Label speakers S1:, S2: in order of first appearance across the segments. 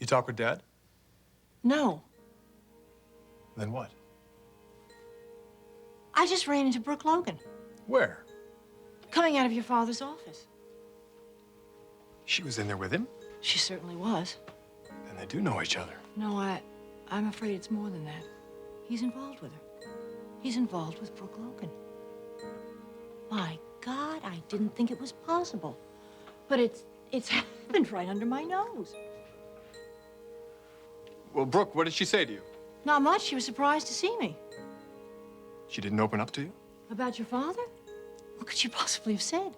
S1: talk with Dad?
S2: No.
S1: Then what?
S2: I just ran into Brooke Logan.
S1: Where?
S2: Coming out of your father's office.
S1: She was in there with him?
S2: She certainly was.
S1: Then they do know each other.
S2: No, I'm afraid it's more than that. He's involved with her. He's involved with Brooke Logan. My God, I didn't think it was possible. But it's happened right under my nose.
S1: Well, Brooke, what did she say to you?
S2: Not much. She was surprised to see me.
S1: She didn't open up to you?
S2: About your father? What could she possibly have said?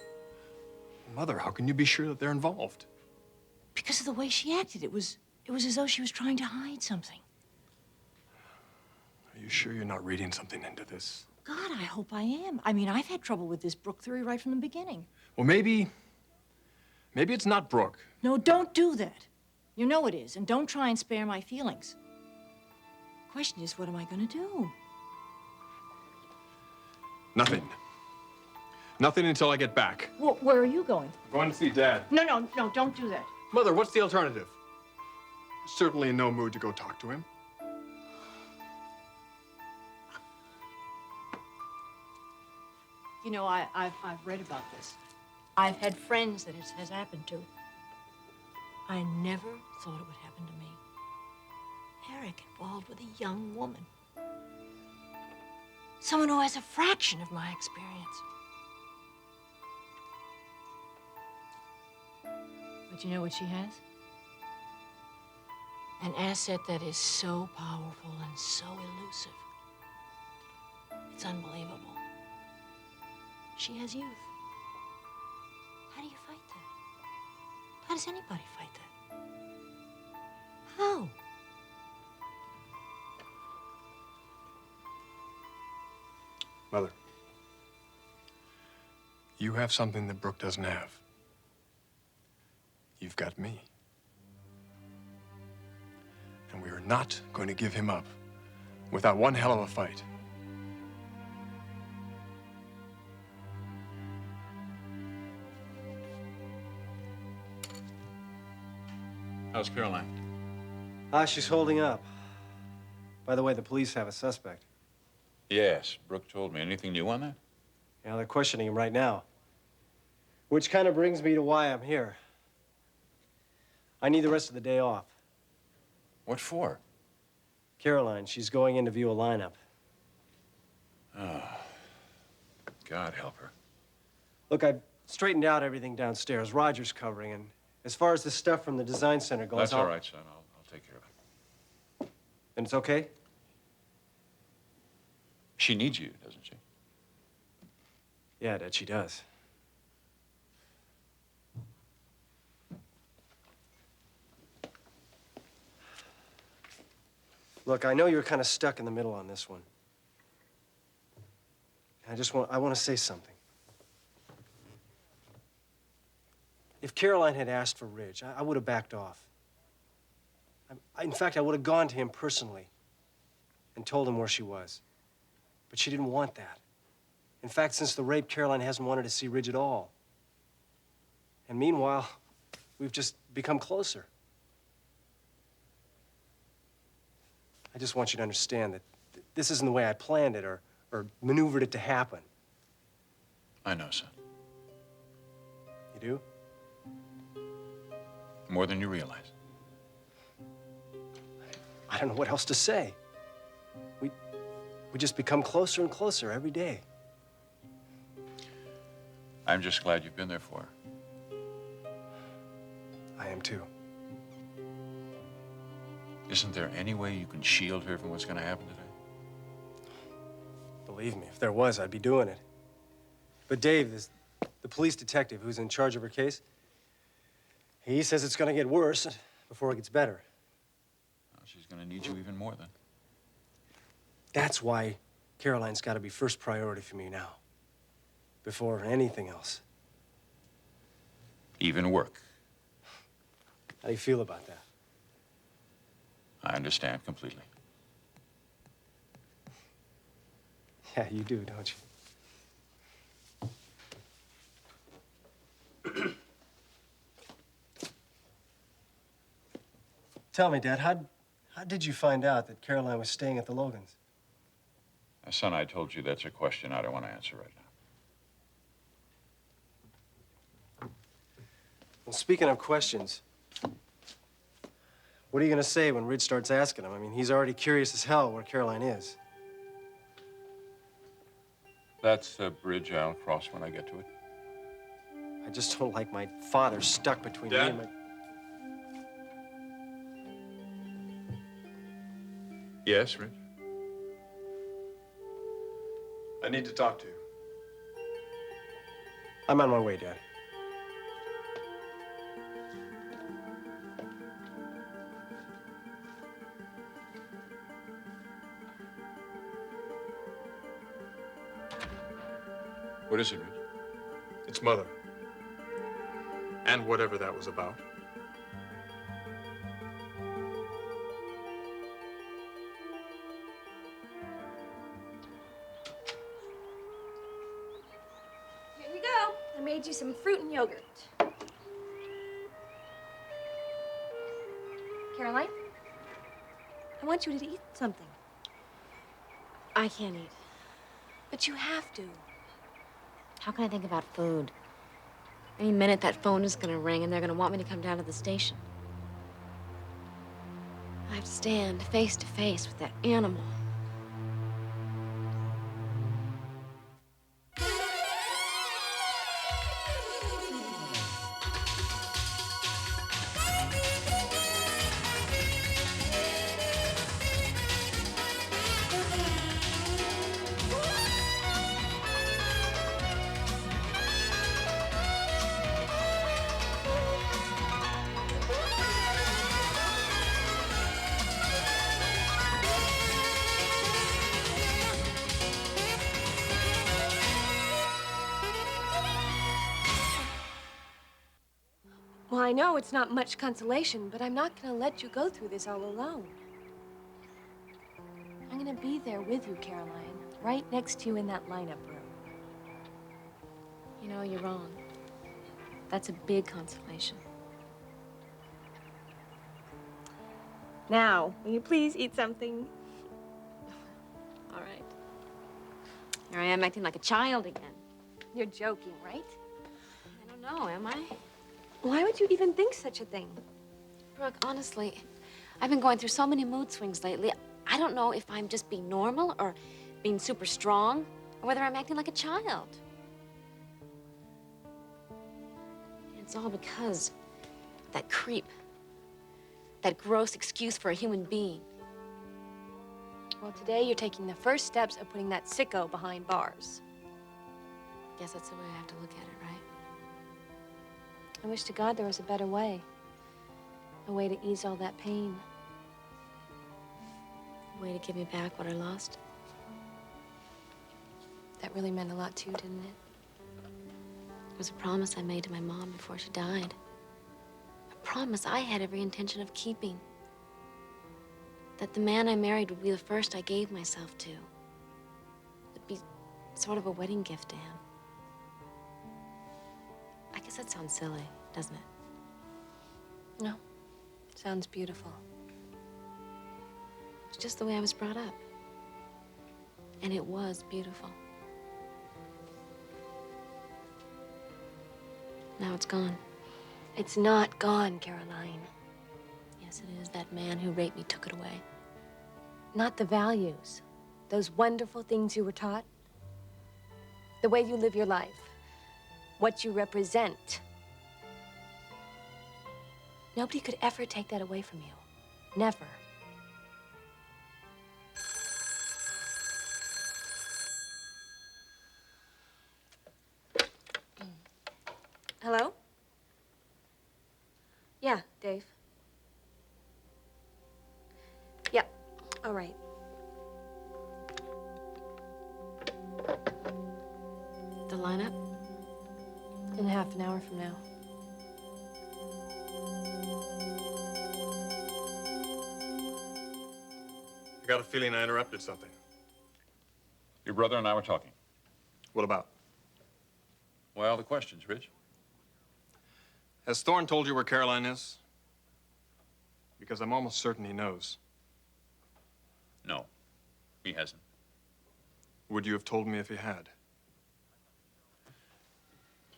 S1: Mother, how can you be sure that they're involved?
S2: Because of the way she acted. It was as though she was trying to hide something.
S1: Are you sure you're not reading something into this?
S2: God, I hope I am. I mean, I've had trouble with this Brooke theory right from the beginning.
S1: Well, maybe it's not Brooke.
S2: No, don't do that. You know it is, and don't try and spare my feelings. The question is, what am I going to do?
S1: Nothing. Nothing until I get back.
S2: Well, where are you going?
S1: I'm going to see Dad.
S2: No, don't do that.
S1: Mother, what's the alternative? Certainly in no mood to go talk to him.
S2: You know, I've read about this. I've had friends that it has happened to. I never thought it would happen to me. Eric involved with a young woman. Someone who has a fraction of my experience. But you know what she has? An asset that is so powerful and so elusive. It's unbelievable. She has youth. How do you fight that? How does anybody fight that? How?
S1: Mother, you have something that Brooke doesn't have. You've got me. And we are not going to give him up without one hell of a fight.
S3: How's Caroline?
S4: She's holding up. By the way, the police have a suspect.
S3: Yes, Brooke told me. Anything new on that?
S4: Yeah, they're questioning him right now. Which kind of brings me to why I'm here. I need the rest of the day off.
S3: What for?
S4: Caroline, she's going in to view a lineup.
S3: Oh, God help her.
S4: Look, I've straightened out everything downstairs. Roger's covering, and as far as the stuff from the design center goes,
S3: That's all right, son. I'll take care of it.
S4: Then it's okay?
S3: She needs you, doesn't she?
S4: Yeah, Dad, she does. Look, I know you're kind of stuck in the middle on this one. I want to say something. If Caroline had asked for Ridge, I would have backed off. In fact, I would have gone to him personally and told him where she was. But she didn't want that. In fact, since the rape, Caroline hasn't wanted to see Ridge at all. And meanwhile, we've just become closer. I just want you to understand that this isn't the way I planned it or maneuvered it to happen.
S3: I know, son.
S4: You do?
S3: More than you realize.
S4: I don't know what else to say. We just become closer and closer every day.
S3: I'm just glad you've been there for her.
S4: I am too.
S3: Isn't there any way you can shield her from what's going to happen today?
S4: Believe me, if there was, I'd be doing it. But Dave, the police detective who's in charge of her case, he says it's going to get worse before it gets better.
S3: Well, she's going to need you even more then.
S4: That's why Caroline's got to be first priority for me now, before anything else.
S3: Even work.
S4: How do you feel about that?
S3: I understand completely.
S4: Yeah, you do, don't you? Tell me, Dad, how did you find out that Caroline was staying at the Logans?
S3: Son, I told you that's a question I don't want to answer right now.
S4: Well, speaking of questions, what are you going to say when Ridge starts asking him? I mean, he's already curious as hell where Caroline is.
S3: That's a bridge I'll cross when I get to it.
S4: I just don't like my father stuck between me
S1: Dad?
S4: and my...
S3: Yes, Rich?
S1: I need to talk to you.
S4: I'm on my way, Dad.
S3: What is it, Rich?
S1: It's Mother. And whatever that was about.
S5: Here you go. I made you some fruit and yogurt. Caroline, I want you to eat something.
S2: I can't eat.
S5: But you have to.
S2: How can I think about food? Any minute that phone is gonna ring and they're gonna want me to come down to the station. I have to stand face to face with that animal.
S5: Well, I know it's not much consolation, but I'm not gonna let you go through this all alone. I'm gonna be there with you, Caroline, right next to you in that lineup room.
S2: You know, you're wrong. That's a big consolation.
S5: Now, will you please eat something?
S2: All right. Here I am acting like a child again.
S5: You're joking, right?
S2: I don't know, am I?
S5: Why would you even think such a thing?
S2: Brooke, honestly, I've been going through so many mood swings lately. I don't know if I'm just being normal or being super strong or whether I'm acting like a child. It's all because of that creep, that gross excuse for a human being.
S5: Well, today you're taking the first steps of putting that sicko behind bars.
S2: Guess that's the way I have to look at it, right?
S5: I wish to God there was a better way. A way to ease all that pain.
S2: A way to give me back what I lost.
S5: That really meant a lot too, didn't it?
S2: It was a promise I made to my mom before she died. A promise I had every intention of keeping. That the man I married would be the first I gave myself to. It'd be sort of a wedding gift to him. I guess that sounds silly, doesn't it?
S5: No. Sounds beautiful.
S2: It's just the way I was brought up. And it was beautiful. Now it's gone.
S5: It's not gone, Caroline.
S2: Yes, it is. That man who raped me took it away.
S5: Not the values. Those wonderful things you were taught. The way you live your life. What you represent. Nobody could ever take that away from you. Never. Hello? Yeah, Dave. Yeah, all right.
S2: The lineup?
S5: In half an hour from now.
S1: I got a feeling I interrupted something.
S3: Your brother and I were talking.
S1: What about?
S3: Well, the questions, Rich.
S1: Has Thorne told you where Caroline is? Because I'm almost certain he knows.
S3: No, he hasn't.
S1: Would you have told me if he had?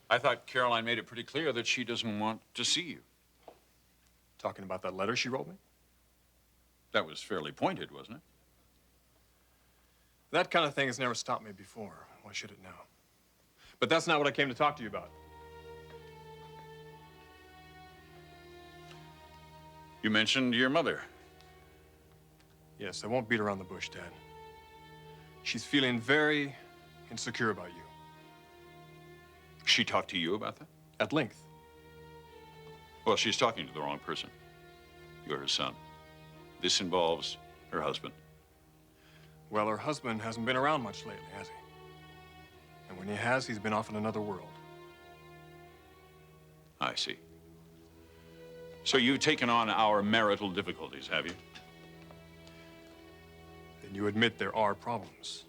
S3: I thought Caroline made it pretty clear that she doesn't want to see you.
S1: Talking about that letter she wrote me?
S3: That was fairly pointed, wasn't it?
S1: That kind of thing has never stopped me before. Why should it now? But that's not what I came to talk to you about.
S3: You mentioned your mother.
S1: Yes, I won't beat around the bush, Dad. She's feeling very insecure about you.
S3: She talked to you about that?
S1: At length.
S3: Well, she's talking to the wrong person. You're her son. This involves her husband.
S1: Well, her husband hasn't been around much lately, has he? And when he has, he's been off in another world.
S3: I see. So you've taken on our marital difficulties, have you?
S1: Then you admit there are problems.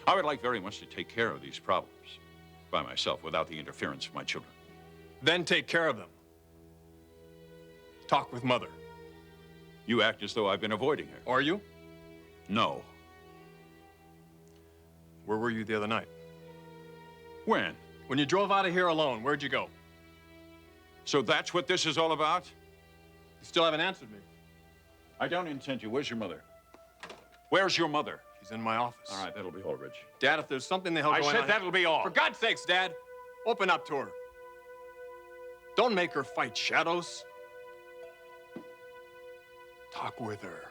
S3: I would like very much to take care of these problems by myself without the interference of my children.
S1: Then take care of them. Talk with Mother.
S3: You act as though I've been avoiding her.
S1: Are you?
S3: No.
S1: Where were you the other night?
S3: When?
S1: When you drove out of here alone, where'd you go?
S3: So that's what this is all about?
S1: You still haven't answered me.
S3: I don't intend to. Where's your mother? Where's your mother?
S1: She's in my office.
S3: All right, that'll be all, Rich.
S1: Dad, if there's something the hell
S3: I
S1: going
S3: said
S1: on...
S3: that'll be all.
S1: For God's sakes, Dad, open up to her. Don't make her fight shadows. Talk with her.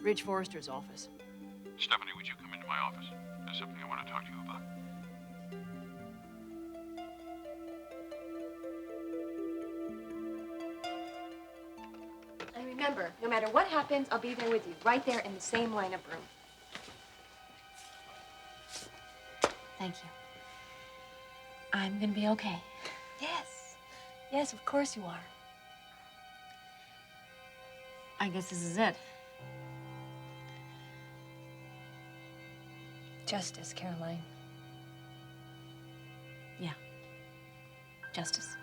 S2: Ridge Forrester's office.
S3: Stephanie, would you come into my office? There's something I want to talk to you about.
S5: And remember, no matter what happens, I'll be there with you, right there in the same lineup room.
S2: Thank you. I'm gonna be okay.
S5: Yes. Yes, of course you are.
S2: I guess this is it.
S5: Justice, Caroline.
S2: Yeah. Justice.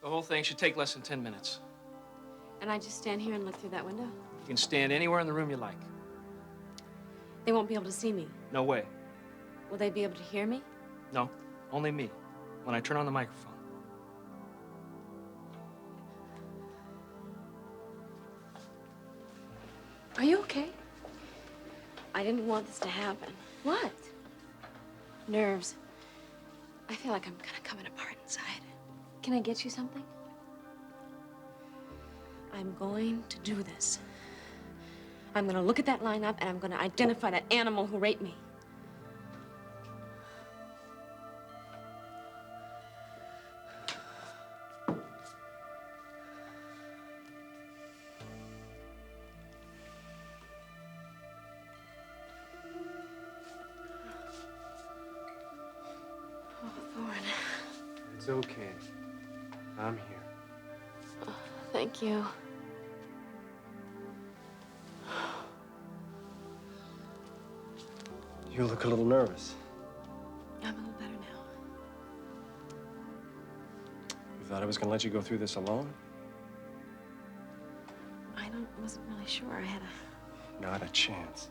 S4: The whole thing should take less than 10 minutes.
S2: And I just stand here and look through that window?
S4: You can stand anywhere in the room you like.
S2: They won't be able to see me.
S4: No way.
S2: Will they be able to hear me?
S4: No, only me, when I turn on the microphone.
S5: Are you okay?
S2: I didn't want this to happen.
S5: What?
S2: Nerves. I feel like I'm kind of coming apart inside.
S5: Can I get you something?
S2: I'm going to do this. I'm going to look at that lineup and I'm going to identify that animal who raped me. Oh, Thorne.
S4: It's okay. I'm here.
S2: Thank you.
S4: You look a little nervous.
S2: I'm a little better now.
S4: You thought I was gonna let you go through this alone?
S2: Wasn't really sure. I had a...
S4: Not a chance.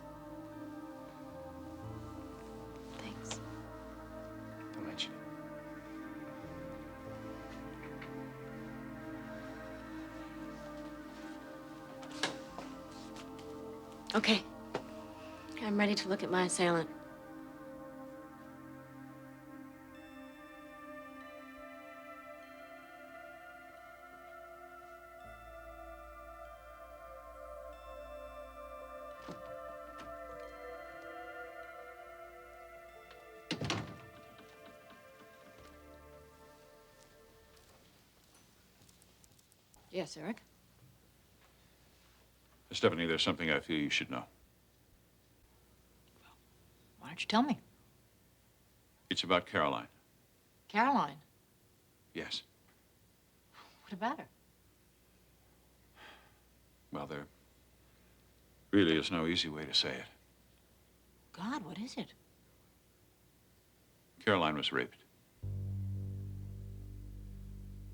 S2: Thanks.
S4: Don't mention it.
S2: Okay. I'm ready to look at my assailant. Yes, Eric?
S3: Stephanie, there's something I feel you should know.
S2: Why don't you tell me?
S3: It's about Caroline.
S2: Caroline?
S3: Yes.
S2: What about her?
S3: Well, there really is no easy way to say it.
S2: God, what is it?
S3: Caroline was raped.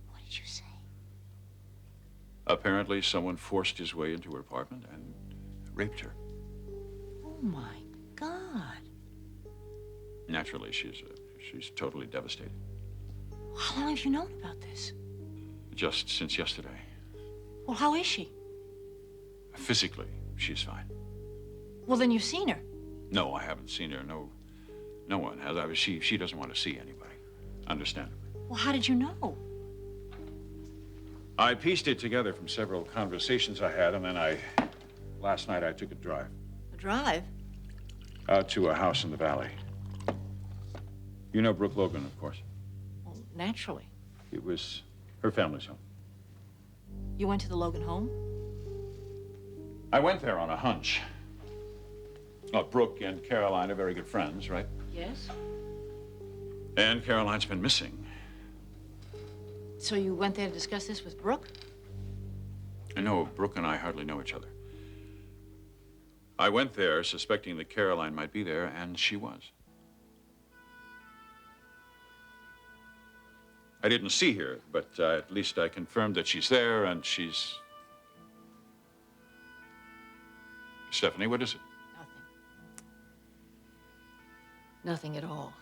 S2: What did you say?
S3: Apparently, someone forced his way into her apartment and raped her.
S2: Oh, my God.
S3: Naturally, she's totally devastated.
S2: How long have you known about this?
S3: Just since yesterday.
S2: Well, how is she?
S3: Physically, she's fine.
S2: Well, then you've seen her.
S3: No, I haven't seen her. No one has. She doesn't want to see anybody. Understandably.
S2: Well, how did you know?
S3: I pieced it together from several conversations I had, and then last night I took a drive.
S2: A drive?
S3: Out to a house in the valley. You know Brooke Logan, of course.
S2: Well, naturally.
S3: It was her family's home.
S2: You went to the Logan home?
S3: I went there on a hunch. Well, Brooke and Caroline are very good friends, right?
S2: Yes.
S3: And Caroline's been missing.
S2: So you went there to discuss this with Brooke?
S3: I know Brooke and I hardly know each other. I went there suspecting that Caroline might be there, and she was. I didn't see her, but at least I confirmed that she's there, and she's... Stephanie, what is it?
S2: Nothing. Nothing at all.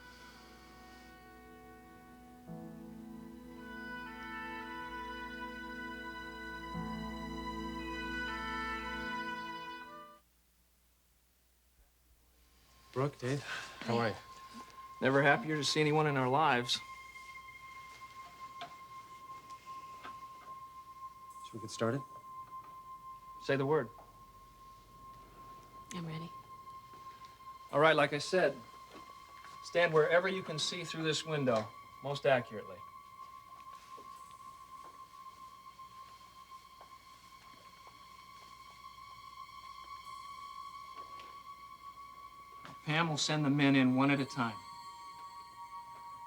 S4: Brooke, Dave, how are you?
S6: Never happier to see anyone in our lives.
S4: Should we get started?
S6: Say the word.
S2: I'm ready.
S6: All right, like I said, stand wherever you can see through this window, most accurately. Pam will send the men in one at a time.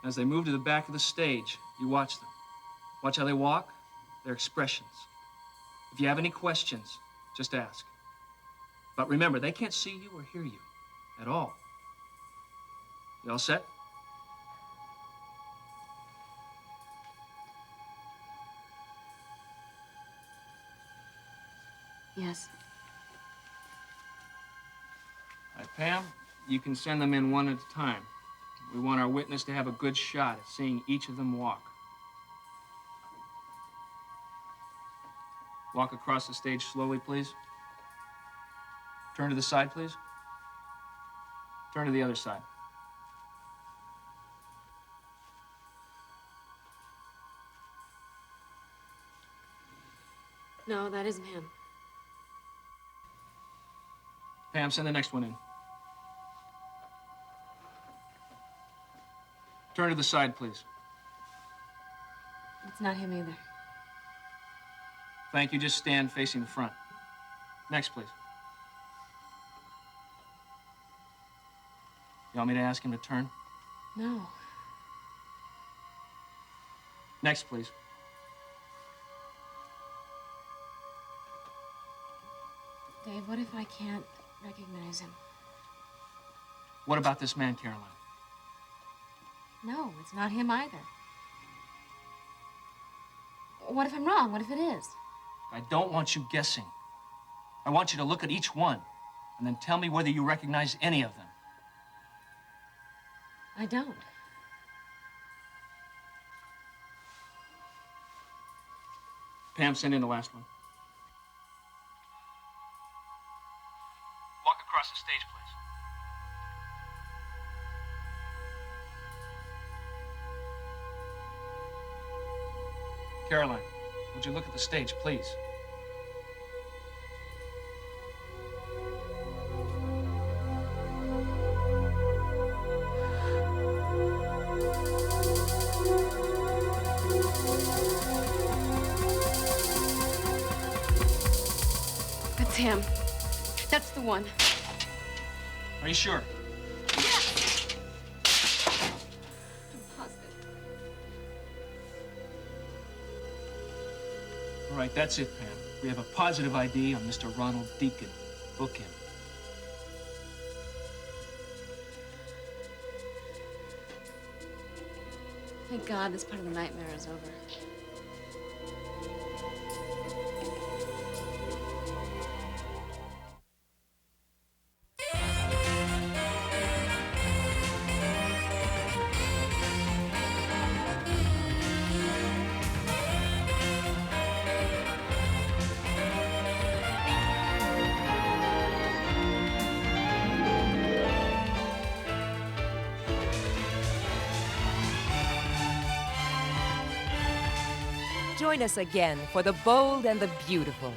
S6: As they move to the back of the stage, you watch them. Watch how they walk, their expressions. If you have any questions, just ask. But remember, they can't see you or hear you at all. You all set?
S2: Yes.
S6: All right, Pam, you can send them in one at a time. We want our witness to have a good shot at seeing each of them walk. Walk across the stage slowly, please. Turn to the side, please. Turn to the other side.
S2: No, that isn't him.
S6: Pam, send the next one in. Turn to the side, please.
S2: It's not him either.
S6: Thank you. Just stand facing the front. Next, please. You want me to ask him to turn?
S2: No.
S6: Next, please.
S2: Dave, what if I can't recognize him?
S6: What about this man, Caroline?
S2: No, it's not him either. What if I'm wrong? What if it is?
S6: I don't want you guessing. I want you to look at each one and then tell me whether you recognize any of them.
S2: I don't.
S6: Pam, send in the last one. Walk across the stage, please. Caroline, would you look at the stage, please?
S7: him. That's the one.
S6: Are you sure?
S7: I'm positive.
S6: All right, that's it, Pam. We have a positive ID on Mr. Ronald Deacon. Book him.
S7: Thank God this part of the nightmare is over.
S8: Join us again for The Bold and the Beautiful,